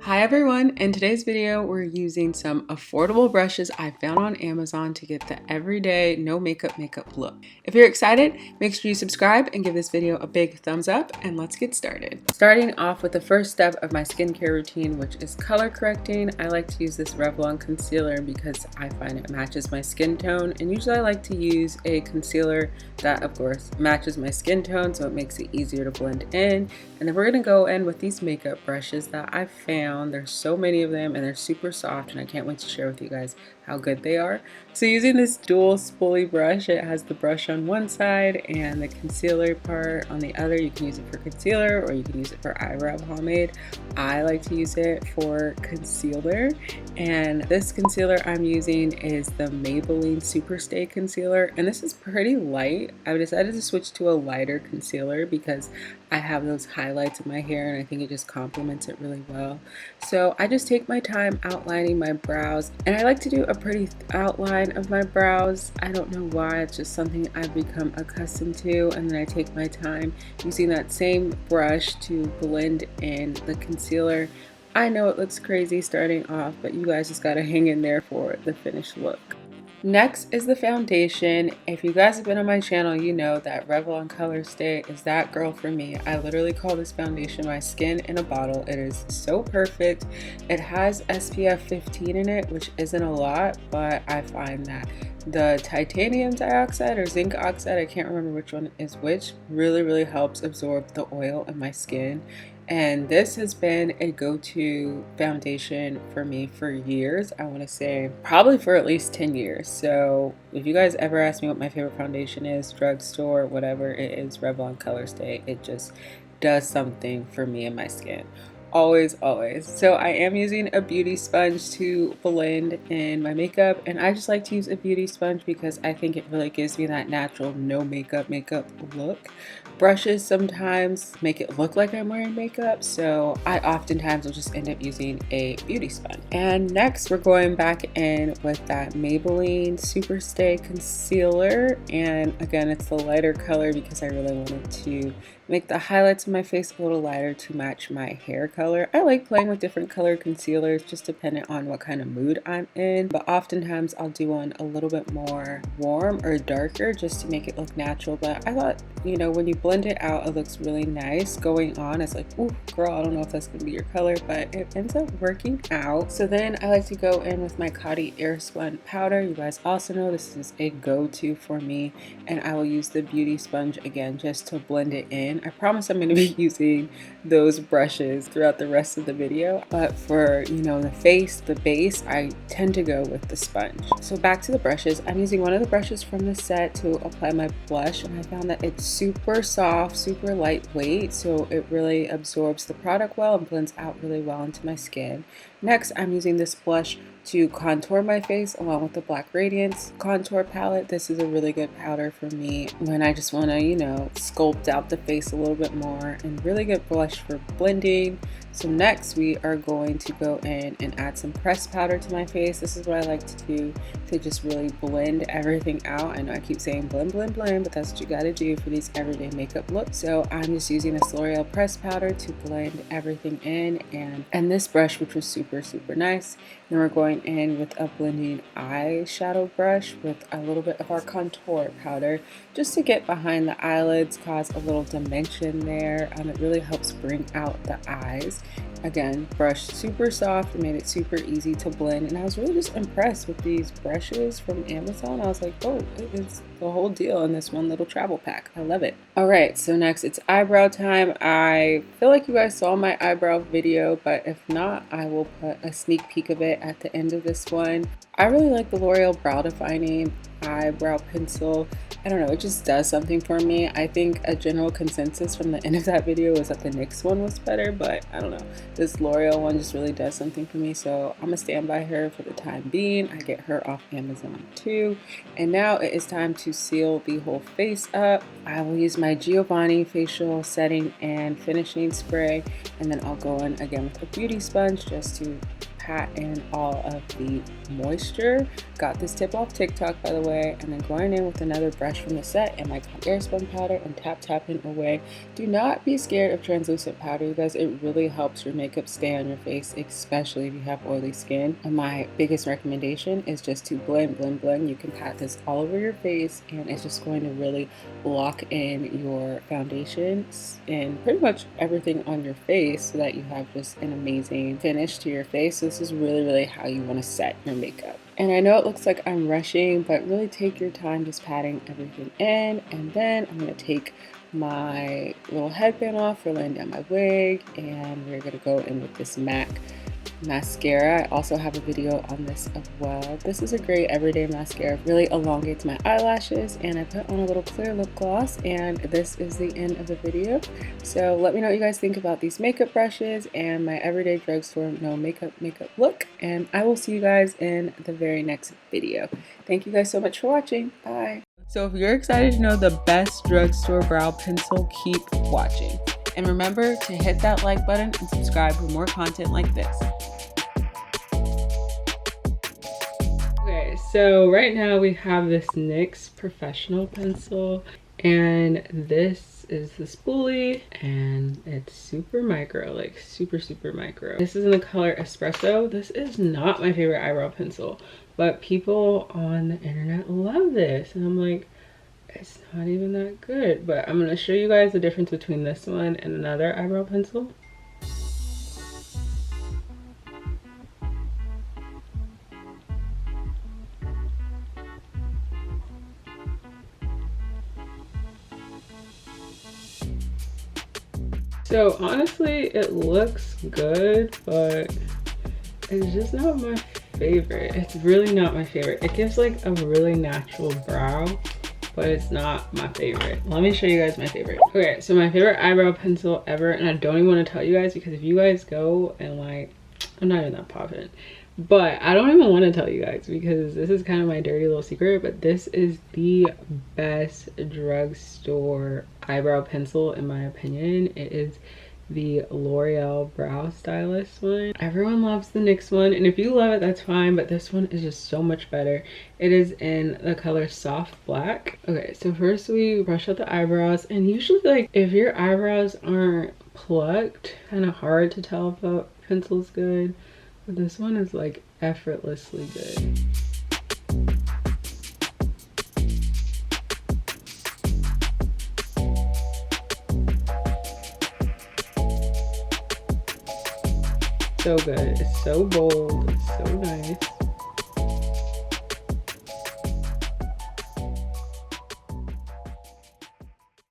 Hi everyone, in today's video we're using some affordable brushes I found on Amazon to get the everyday no makeup look. If you're excited, make sure you subscribe and give this video a big thumbs up, and let's get started. Starting off with the first step of my skincare routine, which is color correcting. I like to use this Revlon concealer because I find it matches my skin tone, and usually I like to use a concealer that of course matches my skin tone, so it makes it easier to blend in. And then we're going to go in with these makeup brushes that I found. There's so many of them and they're super soft, and I can't wait to share with you guys how good they are. So using this dual spoolie brush, it has the brush on one side and the concealer part on the other. You can use it for concealer or you can use it for eyebrow pomade. I like to use it for concealer, and this concealer I'm using is the Maybelline Super Stay Concealer, and this is pretty light. I decided to switch to a lighter concealer because I have those highlights in my hair and I think it just complements it really well. So I just take my time outlining my brows, and I like to do a pretty outline of my brows. I don't know why, it's just something I've become accustomed to, and then I take my time using that same brush to blend in the concealer. I know it looks crazy starting off, but you guys just gotta hang in there for the finished look. Next is the foundation. If you guys have been on my channel, you know that Revlon Color Stay is that girl for me. I literally call this foundation my skin in a bottle. It is so perfect. It has SPF 15 in it, which isn't a lot, but I find that the titanium dioxide or zinc oxide, I can't remember which one is which, really helps absorb the oil in my skin. And this has been a go-to foundation for me for years. I want to say probably for at least 10 years. So if you guys ever ask me what my favorite foundation is, drugstore, whatever, it is Revlon Color Stay. It just does something for me and my skin. Always. So I am using a beauty sponge to blend in my makeup, and I just like to use a beauty sponge because I think it really gives me that natural no makeup look. Brushes sometimes make it look like I'm wearing makeup, so I oftentimes will just end up using a beauty sponge. And next we're going back in with that Maybelline Super Stay Concealer, and again it's the lighter color because I really wanted to make the highlights of my face a little lighter to match my hair color. I like playing with different color concealers, just dependent on what kind of mood I'm in, but oftentimes I'll do one a little bit more warm or darker just to make it look natural. But I thought, you know, when you blend it out, it looks really nice. Going on, it's like, ooh, girl, I don't know if that's gonna be your color, but it ends up working out. So then I like to go in with my Coty Airspun powder. You guys also know this is a go-to for me, and I will use the beauty sponge again just to blend it in. I promise I'm going to be using those brushes throughout the rest of the video, but for, you know, the face, the base, I tend to go with the sponge. So back to the brushes, I'm using one of the brushes from the set to apply my blush, and I found that it's super soft, super lightweight, so it really absorbs the product well and blends out really well into my skin. Next, I'm using this blush to contour my face along with the black Radiance contour palette. This is a really good powder for me when I just want to, you know, sculpt out the face a little bit more, and really good blush for blending. So next we are going to go in and add some pressed powder to my face. This is what I like to do to just really blend everything out. I know I keep saying blend, but that's what you got to do for these everyday makeup looks. So I'm just using this L'Oreal pressed powder to blend everything in, and this brush, which was super nice. Then we're going in with a blending eyeshadow brush with a little bit of our contour powder just to get behind the eyelids, cause a little dimension there. It really helps bring out the eyes. Again, brush super soft, it made it super easy to blend, and I was really just impressed with these brushes from Amazon. I was like, oh, it is the whole deal in this one little travel pack. I love it. Alright, so next it's eyebrow time. I feel like you guys saw my eyebrow video, but if not, I will put a sneak peek of it at the end of this one. I really like the L'Oreal Brow Defining Eyebrow Pencil. I don't know, it just does something for me. I think a general consensus from the end of that video was that the NYX one was better, but I don't know. This L'Oreal one just really does something for me, so I'm gonna stand by her for the time being. I get her off Amazon too. And now it is time to seal the whole face up. I will use my Giovanni facial setting and finishing spray, and then I'll go in again with a beauty sponge just to pat in all of the moisture. Got this tip off TikTok, by the way, and then going in with another brush from the set and my Airspun powder and tapping away. Do not be scared of translucent powder, you guys. It really helps your makeup stay on your face, especially if you have oily skin. And my biggest recommendation is just to blend. You can pat this all over your face, and it's just going to really lock in your foundations and pretty much everything on your face so that you have just an amazing finish to your face. So this is really how you want to set your makeup. And I know it looks like I'm rushing, but really take your time just patting everything in. And then I'm going to take my little headband off for laying down my wig, and we're going to go in with this MAC mascara. I also have a video on this as well. This is a great everyday mascara. Really elongates my eyelashes, and I put on a little clear lip gloss, and this is the end of the video. So let me know what you guys think about these makeup brushes and my everyday drugstore no makeup look, and I will see you guys in the very next video. Thank you guys so much for watching. Bye. So if you're excited to know the best drugstore brow pencil, keep watching. And remember to hit that like button and subscribe for more content like this. Okay, so right now we have this NYX professional pencil, and this is the spoolie, and it's super micro, like super micro. This is in the color Espresso. This is not my favorite eyebrow pencil, but people on the internet love this, and I'm like, it's not even that good. But I'm going to show you guys the difference between this one and another eyebrow pencil. So honestly, it looks good, but it's just not my favorite. It's really not my favorite. It gives like a really natural brow, but it's not my favorite. Let me show you guys my favorite. Okay, so my favorite eyebrow pencil ever, and I don't even want to tell you guys because if you guys go and like, I'm not even that confident, but I don't even want to tell you guys because this is kind of my dirty little secret, but this is the best drugstore eyebrow pencil in my opinion. It is the L'Oreal Brow Stylist one. Everyone loves the NYX one, and if you love it, that's fine, but this one is just so much better. It is in the color Soft Black. Okay, so first we brush out the eyebrows, and usually like if your eyebrows aren't plucked, kind of hard to tell if a pencil's good, but this one is like effortlessly good. So good. It's so bold. It's so nice.